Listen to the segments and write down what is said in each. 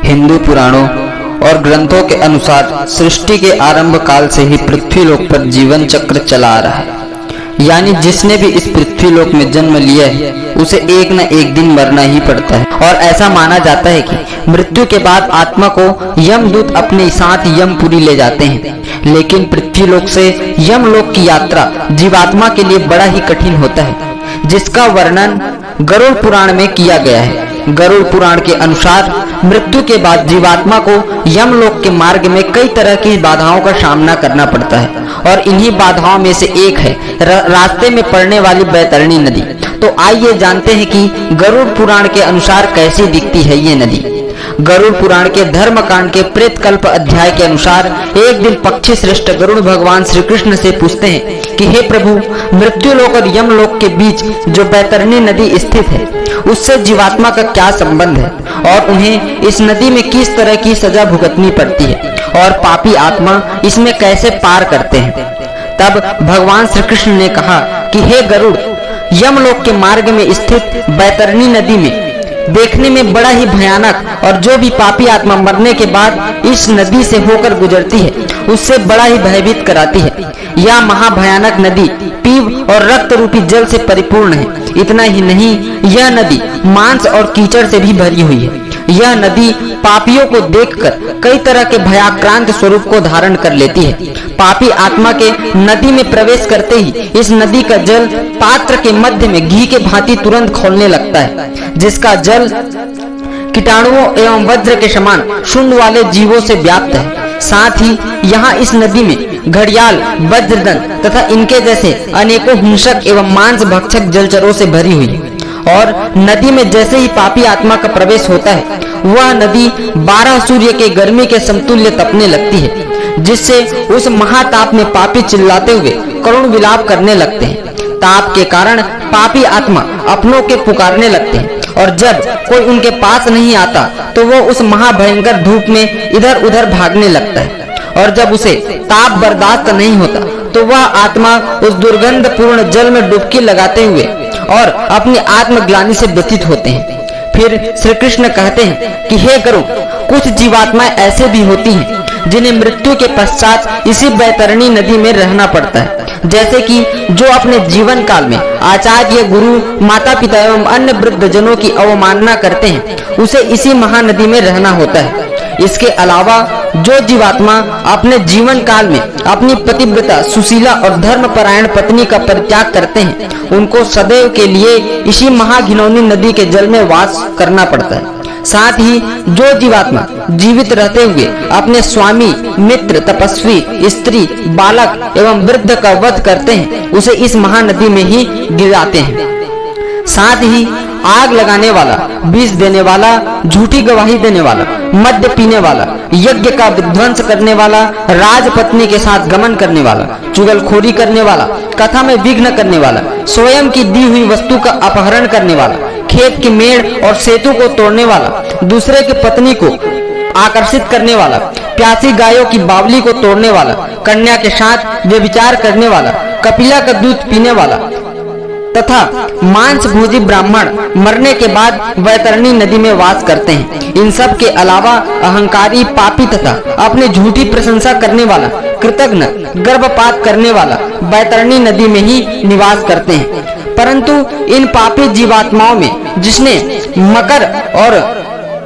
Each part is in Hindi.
हिंदू पुराणों और ग्रंथों के अनुसार सृष्टि के आरंभ काल से ही पृथ्वीलोक पर जीवन चक्र चला आ रहा है। यानी जिसने भी इस पृथ्वीलोक में जन्म लिया है उसे एक न एक दिन मरना ही पड़ता है। और ऐसा माना जाता है कि मृत्यु के बाद आत्मा को यमदूत अपने साथ यमपुरी ले जाते हैं। लेकिन पृथ्वीलोक से यमलोक की यात्रा जीवात्मा के लिए बड़ा ही कठिन होता है, जिसका वर्णन गरुड़ पुराण में किया गया है। गरुड़ पुराण के अनुसार मृत्यु के बाद जीवात्मा को यमलोक के मार्ग में कई तरह की बाधाओं का सामना करना पड़ता है, और इन्हीं बाधाओं में से एक है रास्ते में पड़ने वाली बैतरणी नदी। तो आइए जानते हैं कि गरुड़ पुराण के अनुसार कैसी दिखती है ये नदी। गरुड़ पुराण के धर्मकांड के प्रेतकल्प अध्याय के अनुसार एक दिन पक्षी श्रेष्ठ गरुड़ भगवान श्री कृष्ण से पूछते हैं कि हे प्रभु, मृत्युलोक और यमलोक के बीच जो बैतरणी नदी स्थित है उससे जीवात्मा का क्या संबंध है, और उन्हें इस नदी में किस तरह की सजा भुगतनी पड़ती है, और पापी आत्मा इसमें कैसे पार करते हैं। तब भगवान श्री कृष्ण ने कहा कि हे गरुड़, यमलोक के मार्ग में स्थित बैतरणी नदी में देखने में बड़ा ही भयानक, और जो भी पापी आत्मा मरने के बाद इस नदी से होकर गुजरती है उससे बड़ा ही भयभीत कराती है। यह महाभयानक नदी पीव और रक्त रूपी जल से परिपूर्ण है। इतना ही नहीं, यह नदी मांस और कीचड़ से भी भरी हुई है। यह नदी पापियों को देखकर कई तरह के भयाक्रांत स्वरूप को धारण कर लेती है। पापी आत्मा के नदी में प्रवेश करते ही इस नदी का जल पात्र के मध्य में घी के भांति तुरंत खौलने लगता है, जिसका जल कीटाणुओं एवं वज्र के समान शुंड वाले जीवों से व्याप्त है। साथ ही यहाँ इस नदी में घड़ियाल, वज्रदंत तथा इनके जैसे अनेकों हिंसक एवं मांस भक्षक जलचरों से भरी हुई है। और नदी में जैसे ही पापी आत्मा का प्रवेश होता है वह नदी 12 सूर्य के गर्मी के समतुल्य तपने लगती है, जिससे उस महाताप में पापी चिल्लाते हुए करुण विलाप करने लगते हैं। ताप के कारण पापी आत्मा अपनों के पुकारने लगते हैं, और जब कोई उनके पास नहीं आता तो वो उस महाभयंकर धूप में इधर उधर भागने लगता है। और जब उसे ताप बर्दाश्त नहीं होता तो वह आत्मा उस दुर्गंध पूर्ण जल में डुबकी लगाते हुए और अपनी आत्मग्लानि से व्यथित होते हैं। फिर श्री कृष्ण कहते हैं कि हे गरुड़, कुछ जीवात्माएं ऐसे भी होती हैं जिन्हें मृत्यु के पश्चात इसी बैतरणी नदी में रहना पड़ता है। जैसे कि जो अपने जीवन काल में आचार्य, गुरु, माता पिता एवं अन्य वृद्ध जनों की अवमानना करते हैं, उसे इसी महानदी में रहना होता है। इसके अलावा जो जीवात्मा अपने जीवन काल में अपनी पतिव्रता, सुशीला और धर्मपरायण पत्नी का परित्याग करते हैं, उनको सदैव के लिए इसी महाघिनौनी नदी के जल में वास करना पड़ता है। साथ ही जो जीवात्मा जीवित रहते हुए अपने स्वामी, मित्र, तपस्वी, स्त्री, बालक एवं वृद्ध का वध करते हैं उसे इस महानदी में ही गिराते हैं। साथ ही आग लगाने वाला, विष देने वाला, झूठी गवाही देने वाला, मद्य पीने वाला, यज्ञ का विध्वंस करने वाला, राजपत्नी के साथ गमन करने वाला, चुगलखोरी करने वाला, कथा में विघ्न करने वाला, स्वयं की दी हुई वस्तु का अपहरण करने वाला, खेत की मेड़ और सेतु को तोड़ने वाला, दूसरे की पत्नी को आकर्षित करने वाला, प्यासी गायों की बावली को तोड़ने वाला, कन्या के साथ व्यभिचार करने वाला, कपिला का दूध पीने वाला तथा मांस भोजी ब्राह्मण मरने के बाद बैतरणी नदी में वास करते हैं। इन सब के अलावा अहंकारी, पापी तथा अपनी झूठी प्रशंसा करने वाला, कृतघ्न, गर्भपात करने वाला बैतरणी नदी में ही निवास करते हैं। परंतु इन पापी जीवात्माओं में जिसने मकर और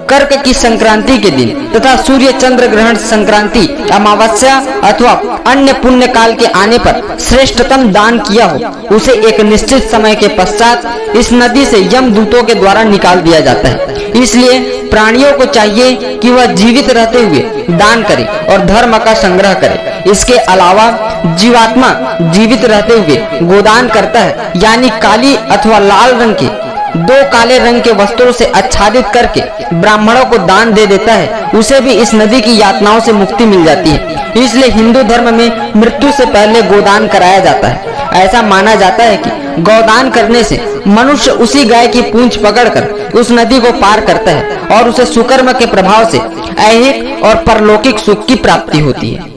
कर्क की संक्रांति के दिन तथा सूर्य चंद्र ग्रहण संक्रांति, अमावस्या अथवा अन्य पुण्य काल के आने पर श्रेष्ठतम दान किया हो, उसे एक निश्चित समय के पश्चात इस नदी से यमदूतों के द्वारा निकाल दिया जाता है। इसलिए प्राणियों को चाहिए कि वह जीवित रहते हुए दान करे और धर्म का संग्रह करे। इसके अलावा जीवात्मा जीवित रहते हुए गोदान करता है, यानी काली अथवा लाल रंग के 2 काले रंग के वस्त्रों से आच्छादित करके ब्राह्मणों को दान दे देता है, उसे भी इस नदी की यातनाओं से मुक्ति मिल जाती है। इसलिए हिंदू धर्म में मृत्यु से पहले गोदान कराया जाता है। ऐसा माना जाता है कि गोदान करने से मनुष्य उसी गाय की पूंछ पकड़कर उस नदी को पार करता है और उसे सुकर्म के प्रभाव से ऐहिक और परलौकिक सुख की प्राप्ति होती है।